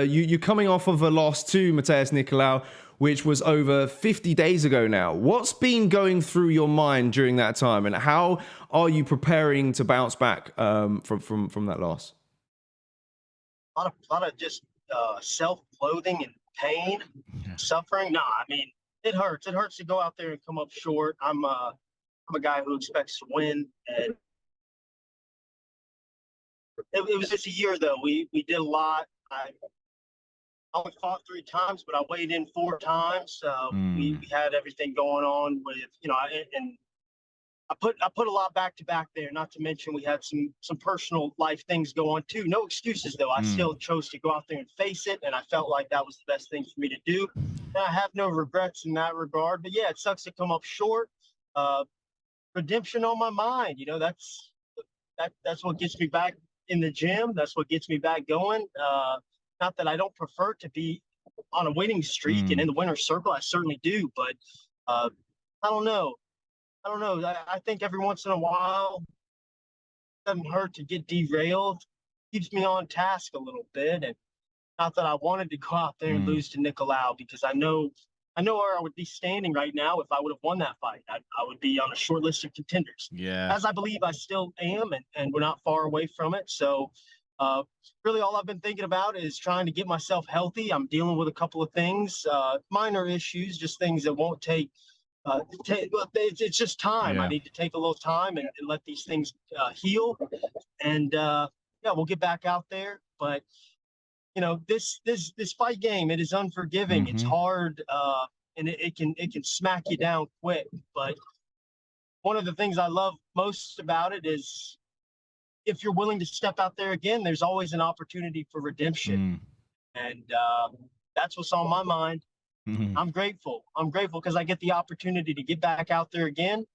You're coming off of a loss to Mateus Nicolau, which was over 50 days ago now. What's been going through your mind during that time, and how are you preparing to bounce back from that loss? A lot of just self-loathing and pain, suffering. No, I mean, it hurts. It hurts to go out there and come up short. I'm a guy who expects to win, and it was just a year though. We did a lot. I only fought 3 times, but I weighed in 4 times. We had everything going on with, and I put a lot back to back there. Not to mention we had some personal life things go on too. No excuses though. I still chose to go out there and face it, and I felt like that was the best thing for me to do. And I have no regrets in that regard. But yeah, it sucks to come up short. Redemption on my mind. That's what gets me back in the gym. That's what gets me back going. Not that I don't prefer to be on a winning streak and in the winner's circle. I certainly do, but I don't know. I think every once in a while, it doesn't hurt to get derailed. Keeps me on task a little bit. And not that I wanted to go out there and lose to Nicolau, because I know where I would be standing right now if I would have won that fight. I would be on a short list of contenders. Yeah. As I believe I still am, and we're not far away from it. So really all I've been thinking about is trying to get myself healthy. I'm dealing with a couple of things, minor issues, just things that won't take it's just time. Yeah. I need to take a little time and let these things heal. And yeah, we'll get back out there. But this fight game, it is unforgiving. It's hard, and it can smack you down quick. But one of the things I love most about it is, if you're willing to step out there again, there's always an opportunity for redemption. And that's what's on my mind. I'm grateful because I get the opportunity to get back out there again,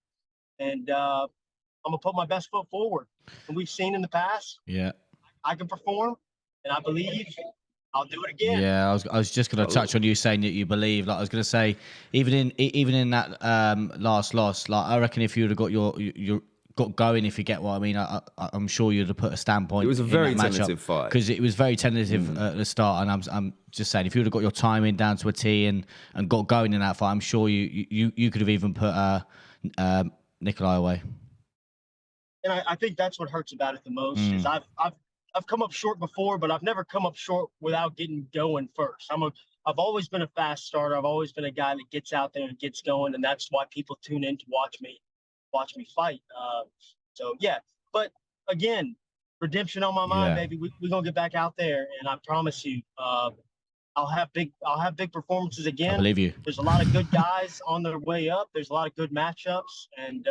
and I'm gonna put my best foot forward. And we've seen in the past, I can perform, and I believe I'll do it again. Yeah, I was just going to touch on you saying that you believe. Like I was going to say, even in that last loss, like I reckon if you would have got your got going, if you get what I mean, I'm sure you'd have put a standpoint. It was a very tentative fight, because it was very tentative at the start, and I'm just saying, if you would have got your timing down to a T and got going in that fight, I'm sure you could have even put Nicolau away. And I think that's what hurts about it the most is I've come up short before, but I've never come up short without getting going first. I've always been a fast starter. I've always been a guy that gets out there and gets going, and that's why people tune in to watch me fight. So yeah, but again, redemption on my mind, baby. We're gonna get back out there, and I promise you, I'll have big performances again. I believe you. There's a lot of good guys on their way up. There's a lot of good matchups, and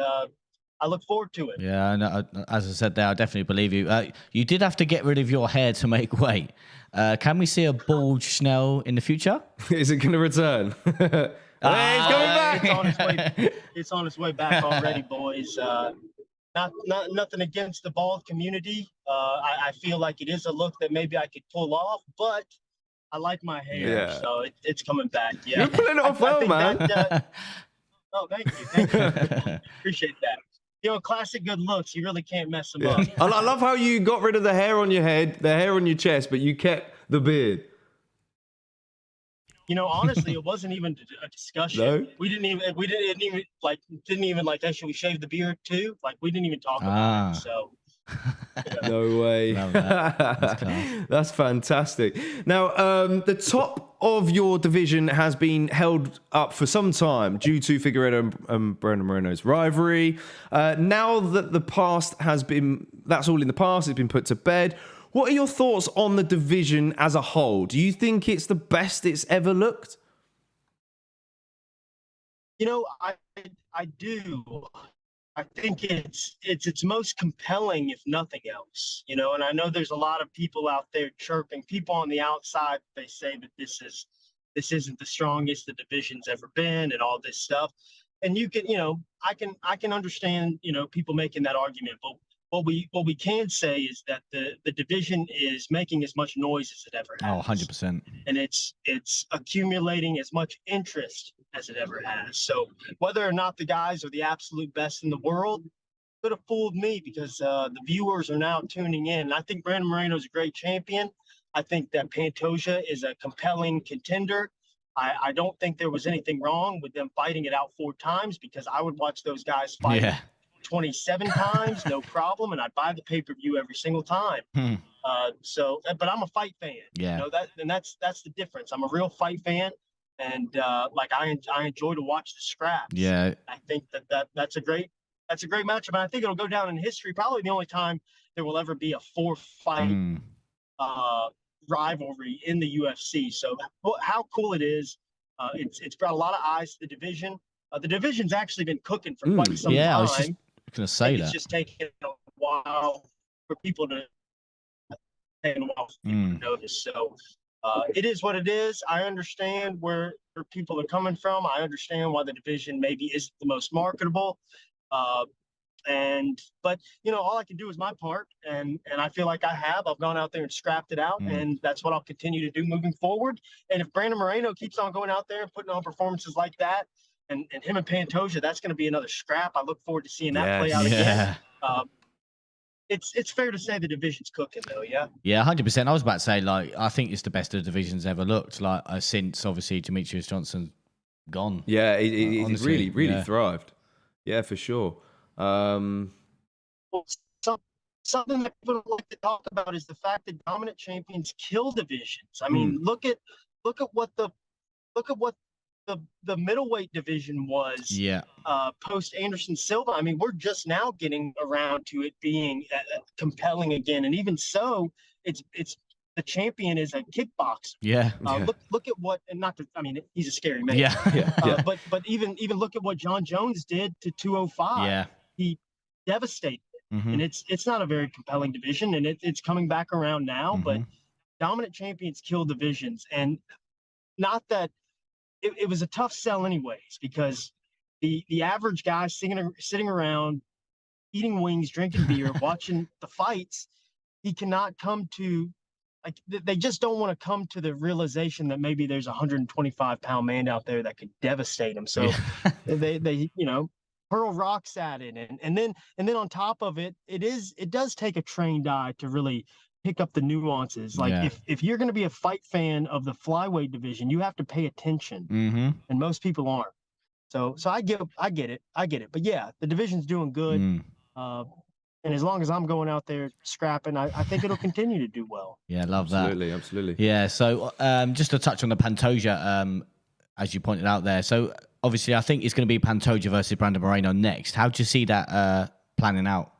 I look forward to it. Yeah, no, as I said there, I definitely believe you. You did have to get rid of your hair to make weight. Can we see a bald Schnell in the future? Is it going to return? Hey, it's coming back. It's on its way back already, boys. Nothing against the bald community. I feel like it is a look that maybe I could pull off, but I like my hair, so it's coming back. Yeah, you're pulling it off well, man. Oh, thank you. Appreciate that. Classic good looks. You really can't mess them up. I love how you got rid of the hair on your head, the hair on your chest, but you kept the beard. Honestly, it wasn't even a discussion. No? We didn't even like, hey, should we shave the beard too? Like, we didn't even talk about it. So. No way. That's fantastic. Now, the top of your division has been held up for some time due to Figueiredo and Brandon Moreno's rivalry. Now that that's all in the past, it's been put to bed. What are your thoughts on the division as a whole? Do you think it's the best it's ever looked? I do. I think it's its most compelling, if nothing else. And I know there's a lot of people out there chirping. People on the outside, they say that this isn't the strongest the division's ever been, and all this stuff. And you can, I can understand, people making that argument, but what we can say is that the division is making as much noise as it ever has. Oh, 100%. And it's accumulating as much interest as it ever has. So whether or not the guys are the absolute best in the world could have fooled me, because the viewers are now tuning in. And I think Brandon Moreno is a great champion. I think that Pantoja is a compelling contender. I don't think there was anything wrong with them fighting it out 4 times, because I would watch those guys fight 27 times, no problem, and I'd buy the pay-per-view every single time. But I'm a fight fan. Yeah. That's the difference. I'm a real fight fan, and I enjoy to watch the scraps. Yeah. I think that's a great matchup, and I think it'll go down in history. Probably the only time there will ever be a 4-fight rivalry in the UFC. So how cool it is. It's brought a lot of eyes to the division. The division's actually been cooking for quite some time. Yeah, I was just going to say that. It's just taken a while for people to notice. So it is what it is. I understand where people are coming from. I understand why the division maybe isn't the most marketable. But all I can do is my part, and I feel like I've gone out there and scrapped it out, and that's what I'll continue to do moving forward. And if Brandon Moreno keeps on going out there and putting on performances like that, and him and Pantoja, that's going to be another scrap. I look forward to seeing that play out again. It's fair to say the division's cooking, though. Yeah, 100%. I was about to say, I think it's the best the division's ever looked, since obviously Demetrius Johnson gone. Yeah, he's really thrived. Yeah, for sure. Something that people don't like to talk about is the fact that dominant champions kill divisions. I mean, look at what the middleweight division was. Post Anderson Silva. I mean, we're just now getting around to it being compelling again, and even so, it's the champion is a kickboxer. Look at what, and not to, I mean, he's a scary man. But even look at what John Jones did to 205. He devastated it. And it's not a very compelling division, and it's coming back around now. But dominant champions kill divisions, and not that it was a tough sell anyways, because the average guy sitting around eating wings, drinking beer, watching the fights, he cannot come to, they just don't want to come to the realization that maybe there's a 125-pound man out there that could devastate him. So they hurl rocks at it, and then on top of it, it does take a trained eye to really pick up the nuances. If you're going to be a fight fan of the flyweight division, you have to pay attention, and most people aren't. So I get it. But yeah, the division's doing good. And as long as I'm going out there scrapping, I think it'll continue to do well. Yeah, love that. Absolutely. Yeah, so just to touch on the Pantoja, as you pointed out there. So obviously, I think it's going to be Pantoja versus Brandon Moreno next. How do you see that planning out?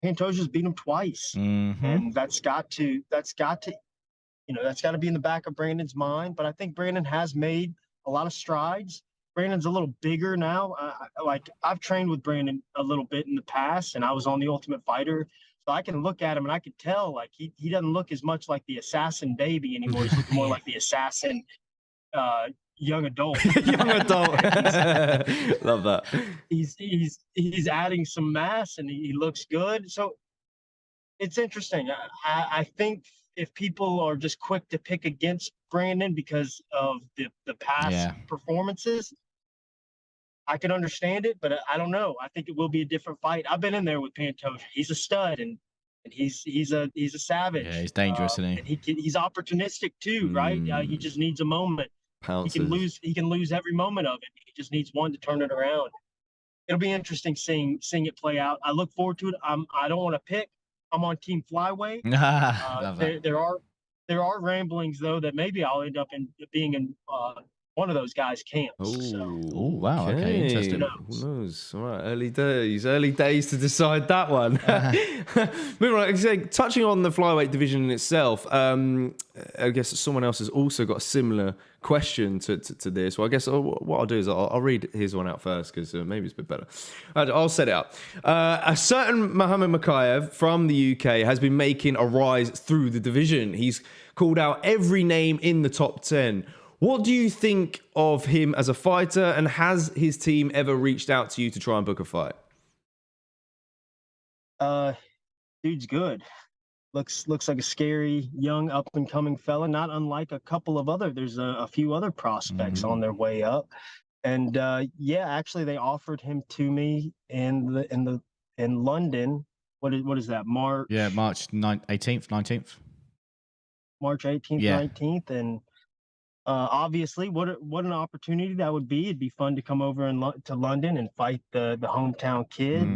Pantoja's beat him twice, and that's got to be in the back of Brandon's mind. But I think Brandon has made a lot of strides. Brandon's a little bigger now. I've trained with Brandon a little bit in the past, and I was on the Ultimate Fighter, so I can look at him and I can tell he doesn't look as much like the assassin baby anymore. He's looking more like the assassin young adult. Young adult. Love that. He's adding some mass, and he looks good. So it's interesting. I think if people are just quick to pick against Brandon because of the past performances, I can understand it, but I don't know. I think it will be a different fight. I've been in there with Pantoja. He's a stud, and he's a savage. Yeah, he's dangerous, isn't he? And he's opportunistic too, right? He just needs a moment. Pounces. He can lose every moment of it. He just needs one to turn it around. It'll be interesting seeing it play out. I look forward to it. I don't want to pick. I'm on Team Flyweight. There are ramblings though that maybe I'll end up being in one of those guys' camps. Oh, wow. Okay, interesting. Who knows? All right, early days to decide that one. Moving on, touching on the flyweight division in itself, I guess someone else has also got a similar question to this. Well, I guess what I'll do is I'll read his one out first, because maybe it's a bit better. I'll set it up. A certain Mohammed Makayev from the UK has been making a rise through the division. He's called out every name in the top 10. What do you think of him as a fighter, and has his team ever reached out to you to try and book a fight? Dude's good. Looks like a scary young up and coming fella, not unlike a couple of there's a few other prospects on their way up. And actually they offered him to me in London. what is that? March? Yeah, March 18th, 19th. March 18th, Yeah. 19th, and obviously, what an opportunity that would be. It'd be fun to come over to London and fight the hometown kid.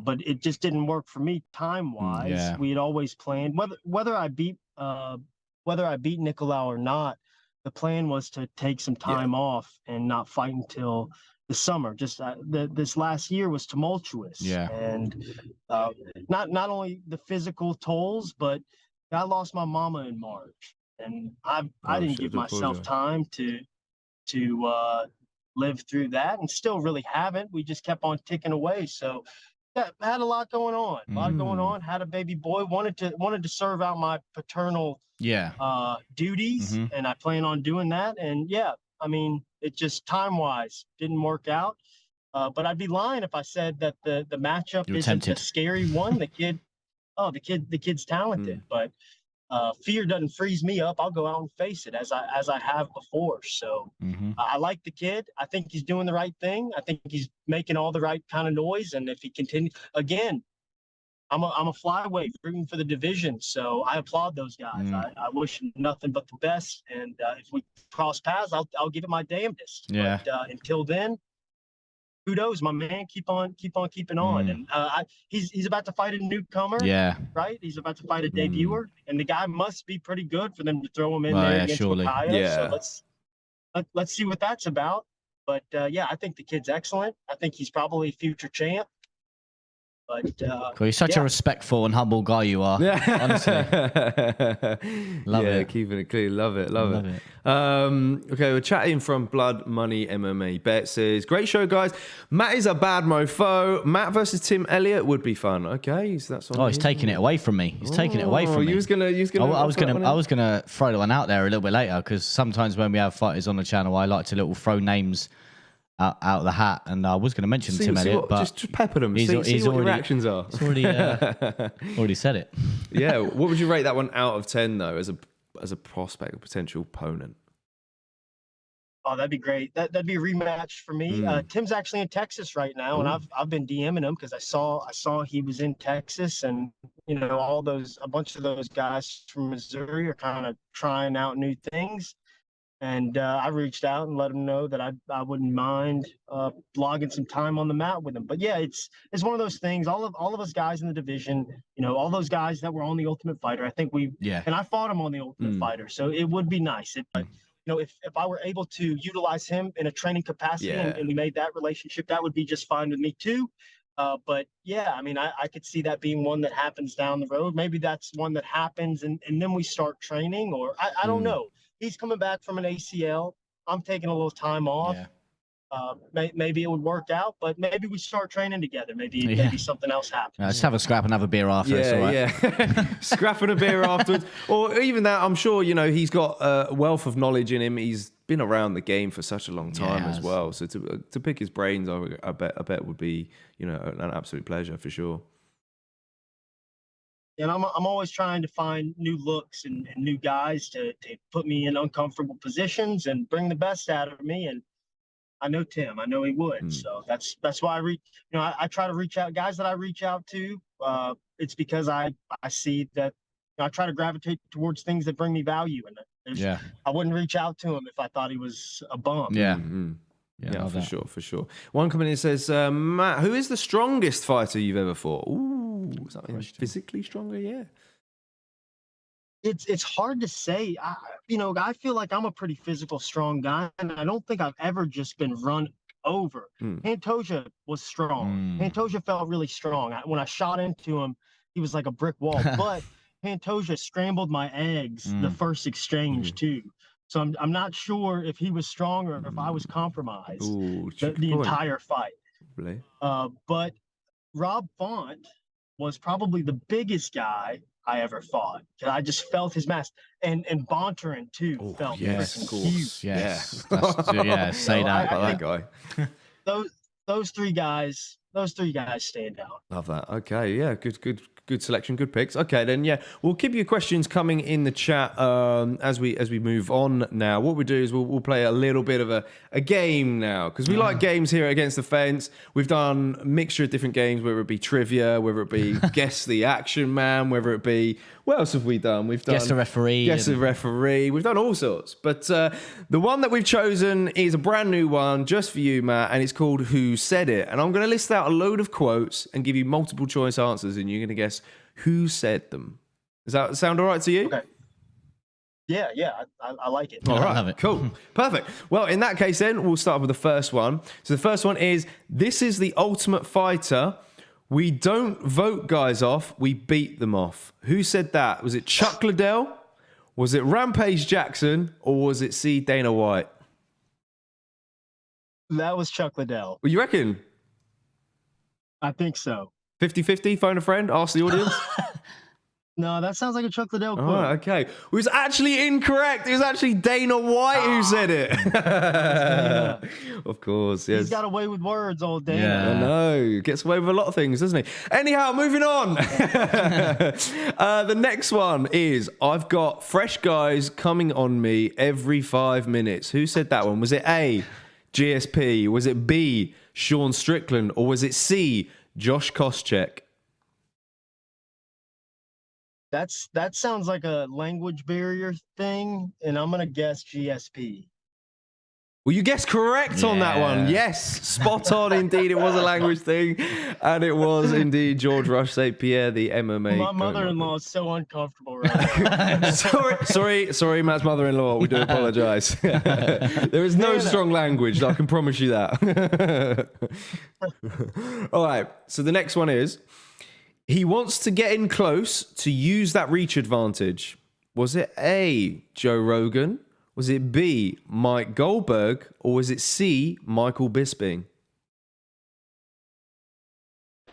But it just didn't work for me time-wise. Yeah. We had always planned whether I beat Nicolau or not. The plan was to take some time off and not fight until the summer. Just this last year was tumultuous. Yeah. And not only the physical tolls, but I lost my mama in March, and I didn't give myself time to live through that, and still really haven't. We just kept on ticking away. So yeah, had a lot going on. Had a baby boy. Wanted to serve out my paternal duties, and I plan on doing that. And yeah, I mean, it just time-wise didn't work out. But I'd be lying if I said that the matchup isn't a scary one. The kid's talented, but fear doesn't freeze me up. I'll go out and face it as I have before. So I like the kid. I think he's doing the right thing. I think he's making all the right kind of noise. And if he continues, again, I'm a flyweight rooting for the division. So I applaud those guys. I wish nothing but the best. And if we cross paths, I'll give it my damnedest. Yeah. But until then, kudos, my man. Keep on keeping on. And he's about to fight a newcomer. Yeah. Right? He's about to fight a debuter. And the guy must be pretty good for them to throw him in there against Micaiah. Yeah. So let's see what that's about. But yeah, I think the kid's excellent. I think he's probably a future champ. But cool. You're such a respectful and humble guy, you are. Honestly. Love it. Keeping it clean. Love it. Okay, we're chatting from Blood Money MMA. Bet says, great show, guys. Matt is a bad mofo. Matt versus Tim Elliott would be fun. Okay, so that's he's taking it away from me. He's taking it away from me. I was gonna throw the one out there a little bit later, because sometimes when we have fighters on the channel, I like to little throw names out of the hat, and I was going to mention Tim Elliott, but just pepper them. See what your reactions are. He's already said it. Yeah. What would you rate that one out of 10 though, as a prospect, a potential opponent? Oh, that'd be great. That'd be a rematch for me. Tim's actually in Texas right now, and I've been DMing him because I saw he was in Texas, and you know, a bunch of those guys from Missouri are kind of trying out new things. And I reached out and let him know that I wouldn't mind logging some time on the mat with him. But yeah, it's one of those things. All of us guys in the division, you know, all those guys that were on the Ultimate Fighter, I think and I fought him on the Ultimate Fighter, so it would be nice. But you know, if I were able to utilize him in a training capacity and we made that relationship, that would be just fine with me too. But yeah, I mean, I could see that being one that happens down the road. Maybe that's one that happens and then we start training, or I don't know. He's coming back from an ACL. I'm taking a little time off. Maybe it would work out, but maybe we start training together. Maybe something else happens. Let's have a scrap and have a beer after. Scrap and a beer afterwards. Or even that, I'm sure, you know, he's got a wealth of knowledge in him. He's been around the game for such a long time as well. So to pick his brains, I bet would be, you know, an absolute pleasure for sure. And I'm always trying to find new looks and new guys to put me in uncomfortable positions and bring the best out of me. And I know Tim. I know he would. So that's why I try to reach out. Guys that I reach out to, it's because I see that I try to gravitate towards things that bring me value. And I wouldn't reach out to him if I thought he was a bum. Yeah, for sure. One comment here says, Matt, who is the strongest fighter you've ever fought? Ooh, is that physically stronger? Yeah. It's hard to say. I feel like I'm a pretty physical, strong guy, and I don't think I've ever just been run over. Pantoja was strong. Pantoja felt really strong. When I shot into him, he was like a brick wall. But Pantoja scrambled my eggs the first exchange too. So I'm not sure if he was strong or if I was compromised the entire fight. Really? But Rob Font was probably the biggest guy I ever fought. I just felt his mass. And Bontarin too felt huge. Yes. Say that. That guy. Those three guys those three guys stand out. Love that. Okay, yeah, good selection, good picks. Okay, then yeah, we'll keep your questions coming in the chat as we move on. Now, what we do is we'll play a little bit of a game now because we like games here at Against the Fence. We've done a mixture of different games, whether it be trivia, whether it be guess the action man, whether it be what else have we done? We've done Guess the referee. Guess the referee. We've done all sorts, but the one that we've chosen is a brand new one just for you, Matt, and it's called Who Said It. And I'm going to list out a load of quotes and give you multiple choice answers, and you're going to guess who said them. Does that sound all right to you? Okay. Yeah, I like it. All right, I love it. Cool, perfect. Well, in that case, then we'll start with the first one. So the first one is: "This is the Ultimate Fighter. We don't vote guys off, we beat them off." Who said that? Was it Chuck Liddell? Was it Rampage Jackson? Or was it C. Dana White? That was Chuck Liddell. Well, you reckon? I think so. 50-50, phone a friend, ask the audience. No, that sounds like a Chuck Liddell quote. Oh, okay. It was actually incorrect. It was actually Dana White who said it. Of course, yes. He's got away with words, old Dana. Yeah. I know. Gets away with a lot of things, doesn't he? Anyhow, moving on. The next one is: "I've got fresh guys coming on me every 5 minutes." Who said that one? Was it A, GSP? Was it B, Sean Strickland? Or was it C, Josh Koscheck? That sounds like a language barrier thing, and I'm gonna guess GSP. Well, you guessed correct on that one. Yes, spot on indeed. It was a language thing, and it was indeed George Rush St. Pierre, the MMA. My mother-in-law is so uncomfortable right now. sorry, Matt's mother-in-law. We do apologise. There is no strong language. I can promise you that. All right. So the next one is: "He wants to get in close to use that reach advantage." Was it A, Joe Rogan? Was it B, Mike Goldberg? Or was it C, Michael Bisping?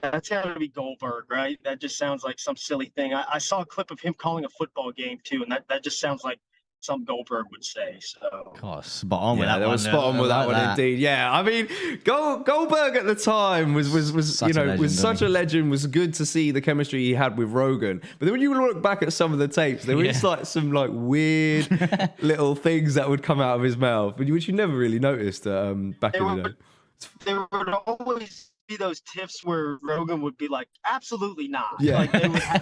That's got to be Goldberg, right? That just sounds like some silly thing. I saw a clip of him calling a football game too, and that just sounds like some Goldberg would say. So, God, spot on with that that one. was spot on with that one indeed. Yeah, I mean, Goldberg at the time was Such a legend, was such a legend. Was good to see the chemistry he had with Rogan. But then when you look back at some of the tapes, there was like some like weird little things that would come out of his mouth, which you never really noticed back in the day. there would always be those tiffs where Rogan would be like, "Absolutely not." Yeah. Like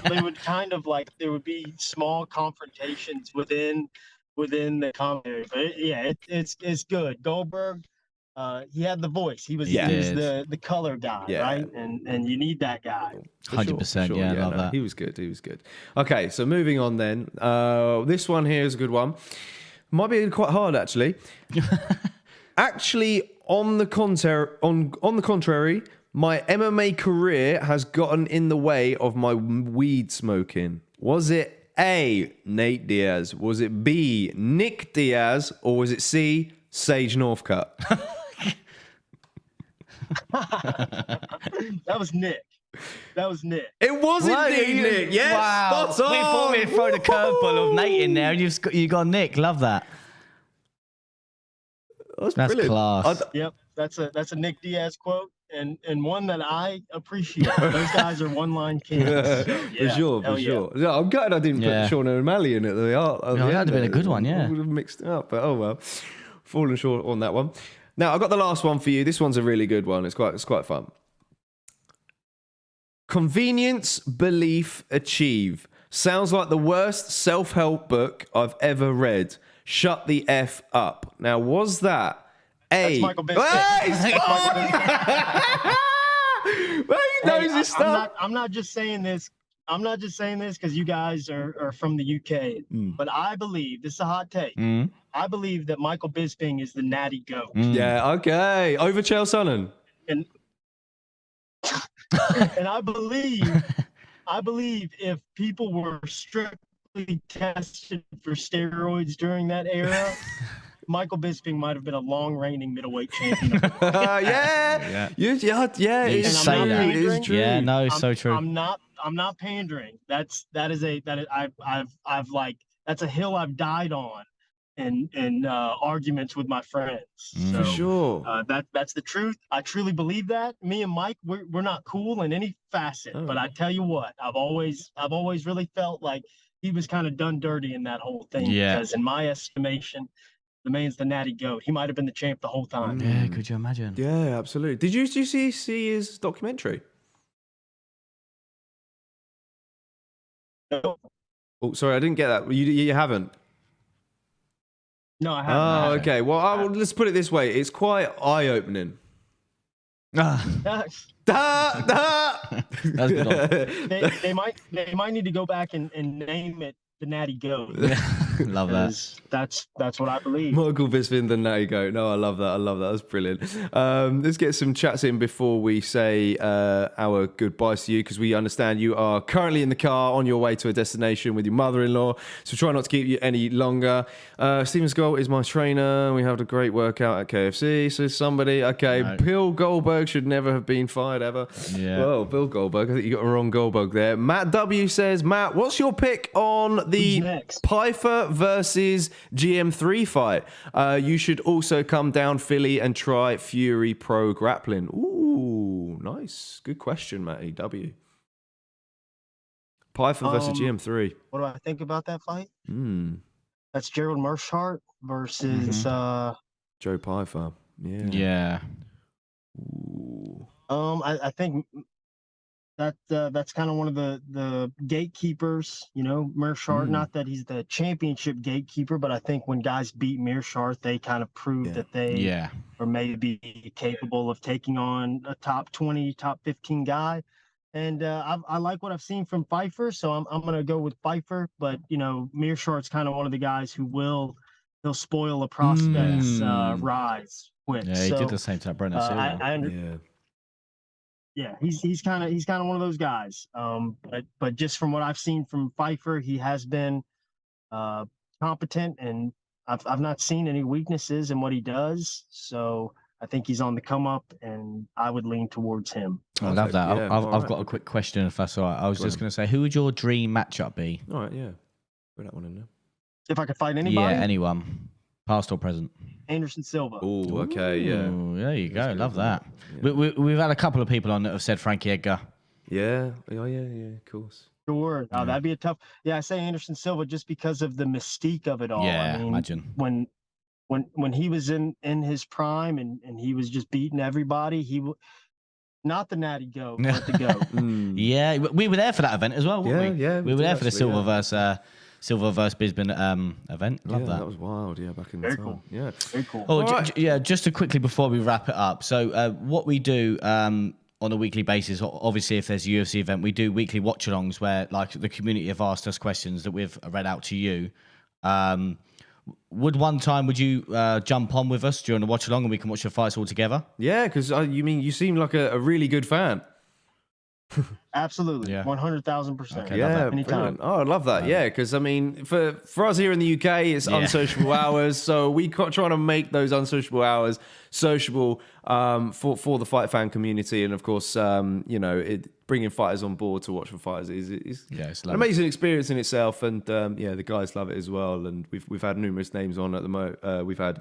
they would kind of like, there would be small confrontations within the commentary. But it's good. Goldberg, he had the voice. He was the color guy, right? And you need that guy. 100%. Yeah, I love that. He was good. Okay, so moving on then. This one here is a good one. Might be quite hard actually. Actually, on the contrary, my MMA career has gotten in the way of my weed smoking. Was it A, Nate Diaz? Was it B, Nick Diaz? Or was it C, Sage Northcutt? That was Nick. It was indeed Nick. Yes, wow. spot on. We thought we'd throw the curveball of Nate in there, and you got Nick. Love that. That's brilliant. Class. Yep, that's a Nick Diaz quote, and one that I appreciate. Those guys are one-line kings. So, for sure. Yeah, I'm glad I didn't put Sean O'Malley in at the art. That'd have been a good one. Yeah, would have mixed it up, but oh well, falling short on that one. Now I've got the last one for you. This one's a really good one. It's quite fun. Convenience, belief, achieve. Sounds like the worst self-help book I've ever read. Shut the F up. Now, was that A? That's Michael Bisping. Hey, well, he knows his stuff. I'm not just saying this. I'm not just saying this because you guys are from the UK. But I believe, this is a hot take. I believe that Michael Bisping is the natty goat. Yeah, okay. Over Chael Sonnen. And and I believe if people were strictly tested for steroids during that era, Michael Bisping might have been a long reigning middleweight champion. It's true. Yeah, no, so true. I'm not pandering. That's a hill I've died on. and arguments with my friends. For So sure. that's the truth. I truly believe that. Me and Mike, we're not cool in any facet, but I tell you what, I've always really felt like he was kind of done dirty in that whole thing. Yeah. Because in my estimation, the man's the natty goat. He might have been the champ the whole time. Yeah, could you imagine? Yeah, absolutely. Did you see his documentary? No, Oh, sorry, I didn't get that. You haven't? no, I haven't. Oh, okay. Well, let's put it this way. It's quite eye-opening. Ah, Da! that's good one. They might need to go back and name it the natty goat. Love that. That's what I believe. Michael Bisping, the natty goat. No, I love that. That's brilliant. Let's get some chats in before we say our goodbyes to you, because we understand you are currently in the car on your way to a destination with your mother-in-law. So try not to keep you any longer. Steven Skull is my trainer. We had a great workout at KFC. So somebody, okay, No. Bill Goldberg should never have been fired ever. Yeah. Well, Bill Goldberg. I think you got a wrong Goldberg there. Matt W says, Matt, what's your pick on the Who's next? Pfeiffer versus GM3 fight? You should also come down Philly and try Fury Pro Grappling. Ooh, nice. Good question, Matty W. Pfeiffer versus GM3. What do I think about that fight? Hmm. That's Gerald Mearshart versus Joe Pfeiffer. Yeah. Yeah. Ooh. I think that's kind of one of the gatekeepers, Mearshart. Not that he's the championship gatekeeper, but I think when guys beat Mearshart, they kind of prove that they are maybe capable of taking on a top 20, top 15 guy. And I like what I've seen from Pfeiffer, so I'm going to go with Pfeiffer. But Mearshart's kind of one of the guys who he'll spoil a prospect's rise quick. Yeah, he did the same to Brendan Silva. Yeah, he's kind of one of those guys. But just from what I've seen from Pfeiffer, he has been competent, and I've not seen any weaknesses in what he does. So I think he's on the come up, and I would lean towards him. I love that. Yeah, I've got a quick question, if that's all right. I was just going to say, who would your dream matchup be? All right, yeah. Put that one in there. If I could fight anybody, Yeah, anyone, past or present. Anderson Silva. Oh, okay, yeah. Ooh, there you go. Love that. Yeah. We've had a couple of people on that have said Frankie Edgar. Yeah, of course. Sure. Oh, that'd be a tough. Yeah, I say Anderson Silva just because of the mystique of it all. Yeah, I mean, imagine. When he was in his prime and he was just beating everybody, not the natty goat, but the goat. Yeah, we were there for that event as well, weren't we? Yeah, we were there for the actually, Silver versus Bisbee event. Love that. That was wild. Yeah, back in the Very time. cool. Yeah. Very cool. Oh, Right. just to quickly before we wrap it up. So what we do on a weekly basis, obviously if there's a UFC event, we do weekly watch-alongs where like the community have asked us questions that we've read out to you. Would you jump on with us during the watch-along and we can watch the fights all together? Yeah, because you seem like a really good fan. Absolutely. Yeah. 100,000%. Okay, Yeah, Anytime. brilliant. Oh, I love that. Yeah, because I mean, for us here in the UK, it's unsociable hours, so we try to make those unsociable hours sociable for the fight fan community, and of course, bringing fighters on board to watch for fighters is it's an amazing experience in itself, and the guys love it as well. And we've had numerous names on at the moment. We've had.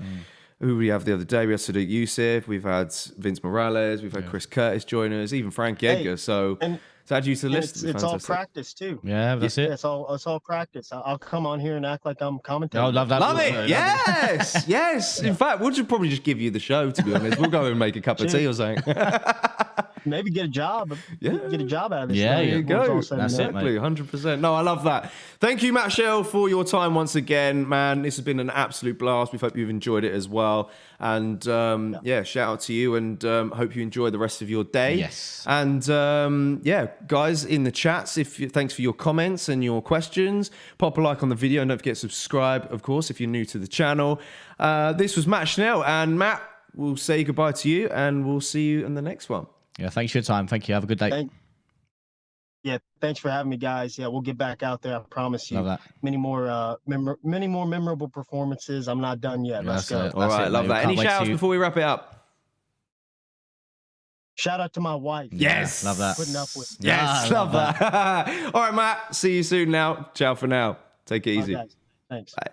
Who we have the other day? We had Sadiq Youssef, we've had Vince Morales, we've had Chris Curtis join us, even Frank Edgar. So to add you to the list, it's all practice too. Yeah, that's it. It's all practice. I'll come on here and act like I'm commentating. Oh, love that. Love it. Yes, yes. In fact, we'll just probably just give you the show, to be honest. We'll go and make a cup of tea or something. Maybe get a job. Get a job out of this. Yeah, There you go. That's it, mate. Exactly, 100%. No, I love that. Thank you, Matt Schnell, for your time once again, man. This has been an absolute blast. We hope you've enjoyed it as well. And shout out to you, and hope you enjoy the rest of your day. Yes. And guys in the chats, thanks for your comments and your questions. Pop a like on the video, and don't forget to subscribe, of course, if you're new to the channel. This was Matt Schnell, and Matt, we'll say goodbye to you, and we'll see you in the next one. Yeah, thanks for your time. Thank you. Have a good day. Thanks for having me, guys. Yeah, we'll get back out there. I promise you. Love that. Many more memorable performances. I'm not done yet. Let's go. All right, love that. Any shouts before we wrap it up? Shout out to my wife. Yes. Love that. Putting up with me. Yes, love that. All right, Matt. See you soon now. Ciao for now. Take it easy. Guys. Thanks. Bye.